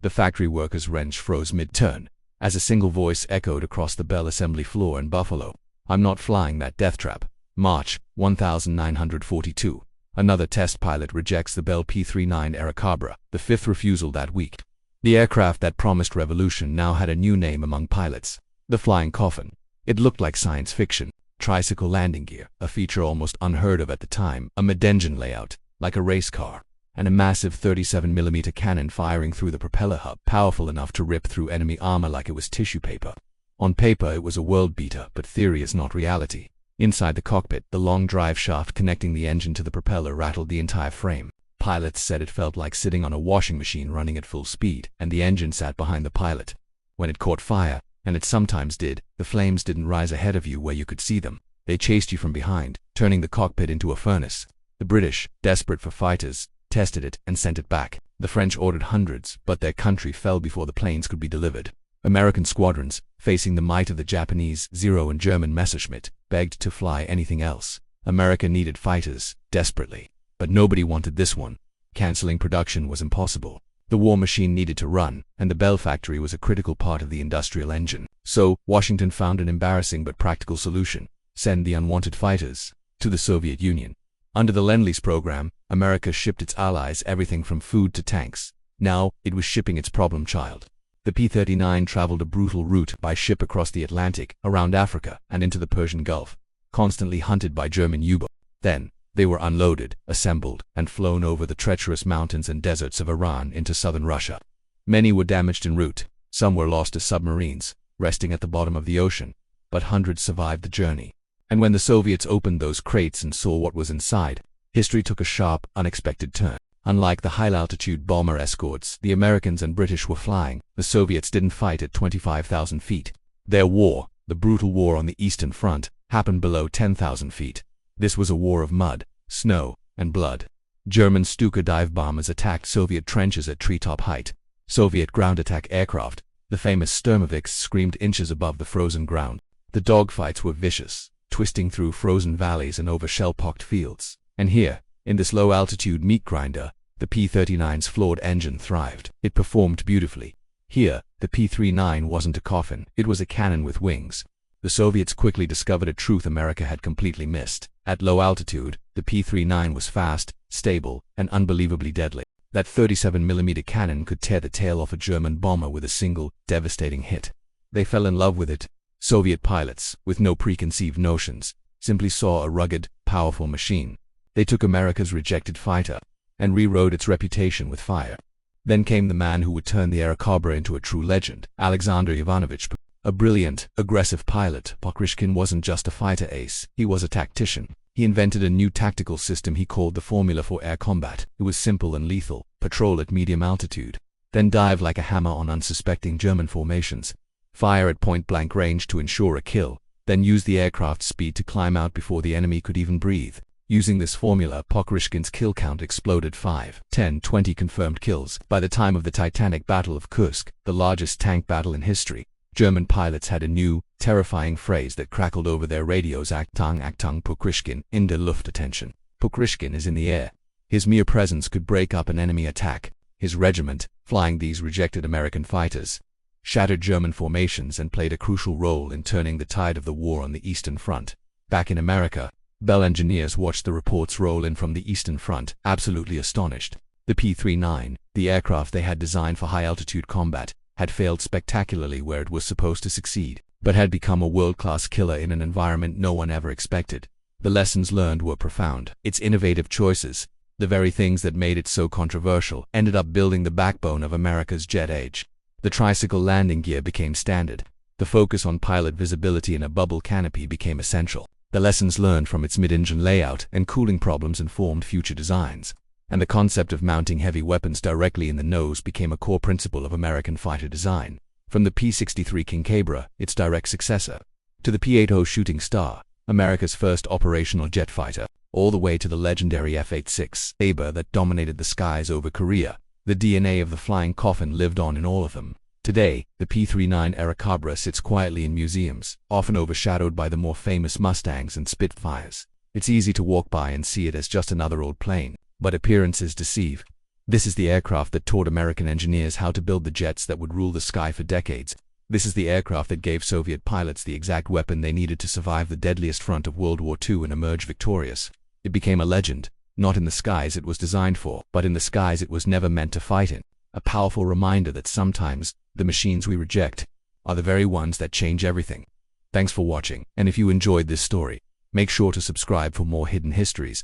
The factory workers' wrench froze mid-turn, as a single voice echoed across the Bell assembly floor in Buffalo. "I'm not flying that death trap." March 1942. Another test pilot rejects the Bell P-39 Airacobra, the fifth refusal that week. The aircraft that promised revolution now had a new name among pilots: the flying coffin. It looked like science fiction. Tricycle landing gear, a feature almost unheard of at the time, a mid-engine layout, like a race car, and a massive 37mm cannon firing through the propeller hub, powerful enough to rip through enemy armor like it was tissue paper. On paper it was a world beater, but theory is not reality. Inside the cockpit, the long drive shaft connecting the engine to the propeller rattled the entire frame. Pilots said it felt like sitting on a washing machine running at full speed, and the engine sat behind the pilot. When it caught fire, and it sometimes did, the flames didn't rise ahead of you where you could see them. They chased you from behind, turning the cockpit into a furnace. The British, desperate for fighters, tested it and sent it back. The French ordered hundreds, but their country fell before the planes could be delivered. American squadrons, facing the might of the Japanese Zero and German Messerschmitt, begged to fly anything else. America needed fighters, desperately. But nobody wanted this one. Canceling production was impossible. The war machine needed to run, and the Bell factory was a critical part of the industrial engine. So, Washington found an embarrassing but practical solution: send the unwanted fighters to the Soviet Union. Under the Lend-Lease program, America shipped its allies everything from food to tanks. Now, it was shipping its problem child. The P-39 traveled a brutal route by ship across the Atlantic, around Africa, and into the Persian Gulf, constantly hunted by German U-boats. Then, they were unloaded, assembled, and flown over the treacherous mountains and deserts of Iran into southern Russia. Many were damaged en route. Some were lost as submarines, resting at the bottom of the ocean, but hundreds survived the journey. And when the Soviets opened those crates and saw what was inside, history took a sharp, unexpected turn. Unlike the high-altitude bomber escorts the Americans and British were flying, the Soviets didn't fight at 25,000 feet. Their war, the brutal war on the Eastern Front, happened below 10,000 feet. This was a war of mud, snow, and blood. German Stuka dive bombers attacked Soviet trenches at treetop height. Soviet ground attack aircraft, the famous Sturmovix, screamed inches above the frozen ground. The dogfights were vicious, twisting through frozen valleys and over shell-pocked fields. And here, in this low-altitude meat grinder, the P-39's flawed engine thrived. It performed beautifully. Here, the P-39 wasn't a coffin, it was a cannon with wings. The Soviets quickly discovered a truth America had completely missed. At low altitude, the P-39 was fast, stable, and unbelievably deadly. That 37mm cannon could tear the tail off a German bomber with a single, devastating hit. They fell in love with it. Soviet pilots, with no preconceived notions, simply saw a rugged, powerful machine. They took America's rejected fighter and rewrote its reputation with fire. Then came the man who would turn the Airacobra into a true legend, Alexander Ivanovich Pokryshkin. A brilliant, aggressive pilot, Pokryshkin wasn't just a fighter ace, he was a tactician. He invented a new tactical system he called the formula for air combat. It was simple and lethal: patrol at medium altitude, then dive like a hammer on unsuspecting German formations, fire at point-blank range to ensure a kill, then use the aircraft's speed to climb out before the enemy could even breathe. Using this formula, Pokryshkin's kill count exploded: 5, 10, 20 confirmed kills. By the time of the Titanic Battle of Kursk, the largest tank battle in history, German pilots had a new, terrifying phrase that crackled over their radios: Achtung, Achtung, Pokryshkin, in der Luft, attention. Pokryshkin is in the air. His mere presence could break up an enemy attack. His regiment, flying these rejected American fighters, shattered German formations and played a crucial role in turning the tide of the war on the Eastern Front. Back in America, Bell engineers watched the reports roll in from the Eastern Front, absolutely astonished. The P-39, the aircraft they had designed for high-altitude combat, had failed spectacularly where it was supposed to succeed, but had become a world-class killer in an environment no one ever expected. The lessons learned were profound. Its innovative choices, the very things that made it so controversial, ended up building the backbone of America's jet age. The tricycle landing gear became standard. The focus on pilot visibility in a bubble canopy became essential. The lessons learned from its mid-engine layout and cooling problems informed future designs. And the concept of mounting heavy weapons directly in the nose became a core principle of American fighter design. From the P-63 Kincabra, its direct successor, to the P-80 Shooting Star, America's first operational jet fighter, all the way to the legendary F-86 Sabre that dominated the skies over Korea, the DNA of the flying coffin lived on in all of them. Today, the P-39 Airacobra sits quietly in museums, often overshadowed by the more famous Mustangs and Spitfires. It's easy to walk by and see it as just another old plane. But appearances deceive. This is the aircraft that taught American engineers how to build the jets that would rule the sky for decades. This is the aircraft that gave Soviet pilots the exact weapon they needed to survive the deadliest front of World War II and emerge victorious. It became a legend, not in the skies it was designed for, but in the skies it was never meant to fight in. A powerful reminder that sometimes, the machines we reject are the very ones that change everything. Thanks for watching, and if you enjoyed this story, make sure to subscribe for more hidden histories.